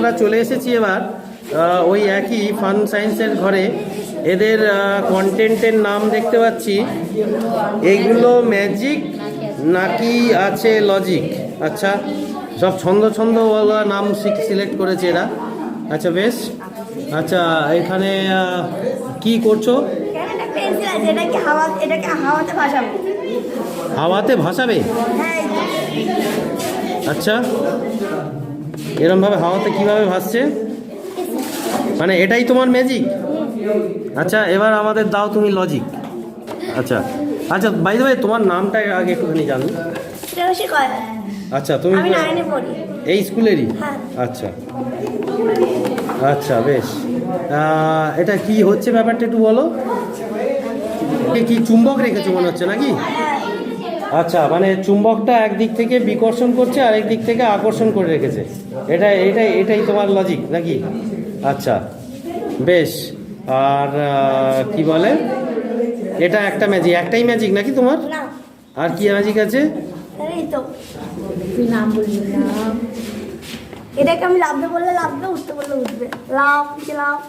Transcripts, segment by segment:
আমরা চলে এসেছি এবার ওই একই ফান সায়েন্সের ঘরে। এদের কন্টেন্টের নাম দেখতে পাচ্ছি, এগুলো ম্যাজিক নাকি আছে লজিক। আচ্ছা, সব ছন্দ নাম সিলেক্ট করেছে এরা। আচ্ছা বেশ। আচ্ছা এখানে কি করছো? হাওয়াতে ভাসাবে? আচ্ছা, এরমভাবে হাওয়াতে কিভাবে ভাসছে, মানে এটাই তোমার ম্যাজিক? আচ্ছা এবার আমাদের দাও তুমি লজিক। আচ্ছা আচ্ছা, বাই দ্য ওয়ে তোমার নামটা আগে একটুখানি জানো। শ্রেয়াশী কয়াল। আচ্ছা, তুমি এই স্কুলেরই? আচ্ছা আচ্ছা বেশ। এটা কি হচ্ছে ব্যাপারটা একটু বলো। কি চুম্বক রেখেছো মনে হচ্ছে নাকি? আচ্ছা, মানে চুম্বকটা একদিক থেকে বিকর্ষণ করছে আর এক দিক থেকে আকর্ষণ করে রেখেছে, এটাই তোমার লজিক নাকি? আচ্ছা বেশ। আর কি বলে, এটা একটা ম্যাজিক, একটাই ম্যাজিক নাকি তোমার? আর কি ম্যাজিক আছে? এটাকে আমি লাফতে বললে লাফবে, উঠতে বললে উঠবে। লাফ লাফ।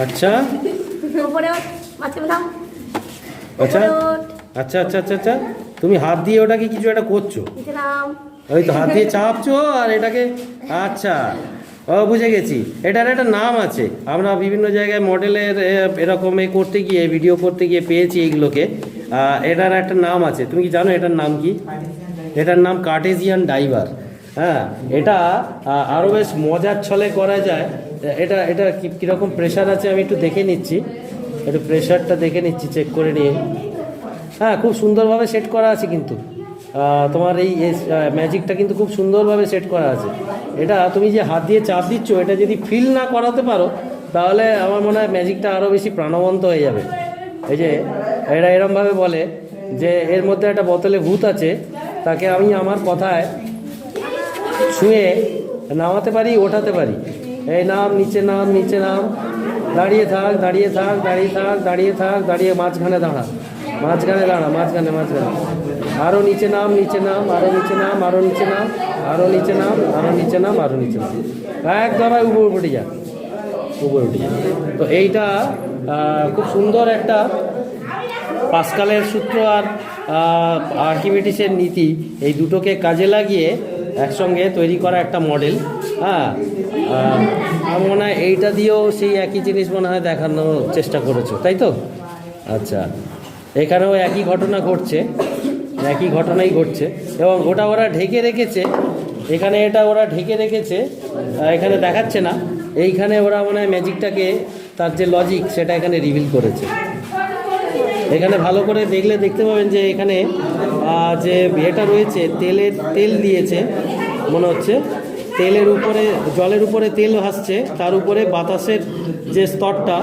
আচ্ছা উপরে মাঝখানে দাও। আচ্ছা আচ্ছা আচ্ছা আচ্ছা আচ্ছা, তুমি হাত দিয়ে ওটাকে কিছু একটা করছো, ওই তো হাত দিয়ে চাপছো আর এটাকে। আচ্ছা ও বুঝে গেছি, এটার একটা নাম আছে। আমরা বিভিন্ন জায়গায় মডেলের এরকম করতে গিয়ে, ভিডিও করতে গিয়ে পেয়েছি এইগুলোকে। এটার একটা নাম আছে, তুমি কি জানো এটার নাম কি? এটার নাম কার্টেজিয়ান ডাইভার। হ্যাঁ, এটা আরও বেশ মজার ছলে করা যায়। এটা কীরকম প্রেশার আছে আমি একটু দেখে নিচ্ছি, একটু প্রেশারটা দেখে নিচ্ছি, চেক করে নিয়ে। হ্যাঁ, খুব সুন্দরভাবে সেট করা আছে কিন্তু তোমার এই ম্যাজিকটা কিন্তু খুব সুন্দরভাবে সেট করা আছে। এটা তুমি যে হাত দিয়ে চাপ দিচ্ছ, এটা যদি ফিল না করাতে পারো তাহলে আমার মনে হয় ম্যাজিকটা আরও বেশি প্রাণবন্ত হয়ে যাবে। এই যে এরা এরমভাবে বলে যে এর মধ্যে একটা বোতলে ভূত আছে, তাকে আমি আমার কথায় ছুঁয়ে নামাতে পারি, ওঠাতে পারি। এই নাম, নিচে নাম, নিচে নাম, দাঁড়িয়ে থাক, দাঁড়িয়ে থাক, দাঁড়িয়ে থাক, দাঁড়িয়ে থাক, দাঁড়িয়ে মাঝখানে দাঁড়া, মাঝখানে দাঁড়া, মাঝখানে আরও নিচে নাম, নিচে নাম, আরও নিচে নাম, আরও নিচে নাম, আরও নিচে নাম, আরও নিচে নাম, আরও নিচে নাম, একদম উপরে উঠে যা, উপরে উঠে যা। তো এইটা খুব সুন্দর একটা পাস্কালের সূত্র আর আর্কিমিডিসের নীতি, এই দুটোকে কাজে লাগিয়ে একসঙ্গে তৈরি করা একটা মডেল। হ্যাঁ, আমার মনে হয় এইটা দিয়েও সেই একই জিনিস মনে হয় দেখানোর চেষ্টা করেছো, তাই তো? আচ্ছা, এখানেও একই ঘটনা ঘটছে, একই ঘটনাই ঘটছে, এবং ওটা ওরা ঢেকে রেখেছে। এখানে এটা ওরা ঢেকে রেখেছে, এখানে দেখাচ্ছে না। এইখানে ওরা মনে হয় ম্যাজিকটাকে, তার যে লজিক সেটা এখানে রিভিল করেছে। এখানে ভালো করে দেখলে দেখতে পাবেন যে এখানে যে এটা রয়েছে, তেল দিয়েছে মনে হচ্ছে। তেলের উপরে, জলের উপরে তেল ভাসছে, তার উপরে বাতাসের যে স্তরটা,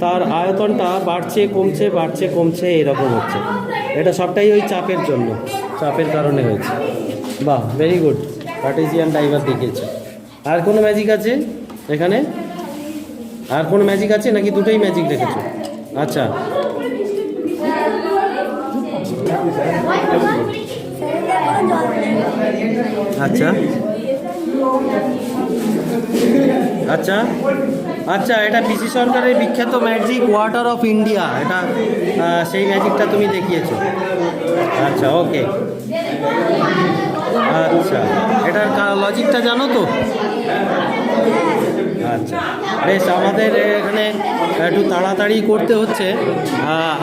তার আয়তনটা বাড়ছে কমছে, বাড়ছে কমছে, এরকম হচ্ছে। এটা সবটাই ওই চাপের জন্য, চাপের কারণে হয়েছে। বাহ, ভেরি গুড, কার্টেজিয়ান ডাইভার দেখিয়েছে। আর কোনো ম্যাজিক আছে এখানে? আর কোনো ম্যাজিক আছে নাকি দুটোই ম্যাজিক রেখেছো? আচ্ছা আচ্ছা আচ্ছা আচ্ছা, এটা পিসি সরকারের বিখ্যাত ম্যাজিক ওয়াটার অফ ইন্ডিয়া, এটা সেই ম্যাজিকটা তুমি দেখিয়েছো। আচ্ছা ওকে, আচ্ছা এটার লজিকটা জানো তো? আচ্ছা বেশ, আমাদের এখানে একটু তাড়াতাড়ি করতে হচ্ছে।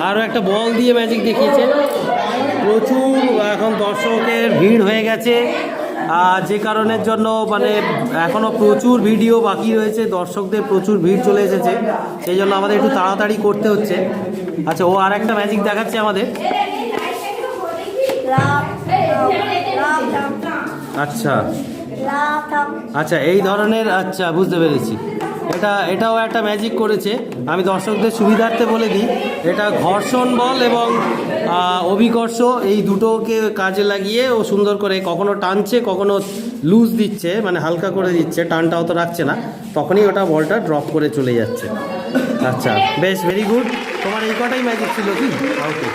আরও একটা বল দিয়ে ম্যাজিক দেখিয়েছে। প্রচুর এখন দর্শকের ভিড় হয়ে গেছে, যে কারণের জন্য মানে এখনও প্রচুর ভিডিও বাকি রয়েছে, দর্শকদের প্রচুর ভিড় চলে এসেছে, সেই জন্য আমাদের একটু তাড়াতাড়ি করতে হচ্ছে। আচ্ছা, ও আর একটা ম্যাজিক দেখাচ্ছে আমাদের। আচ্ছা আচ্ছা, এই ধরনের, আচ্ছা বুঝতে পেরেছি। এটাও একটা ম্যাজিক করেছে। আমি দর্শকদের সুবিধার্থে বলে দিই, এটা ঘর্ষণ বল এবং অভিকর্ষ, এই দুটোকে কাজে লাগিয়ে ও সুন্দর করে কখনো টানছে, কখনো লুজ দিচ্ছে, মানে হালকা করে দিচ্ছে, টানটাও তো রাখছে না, তখনই ওটা বলটা ড্রপ করে চলে যাচ্ছে। আচ্ছা বেশ, ভেরি গুড। তোমার এই কটাই ম্যাজিক ছিল কি? ওকে।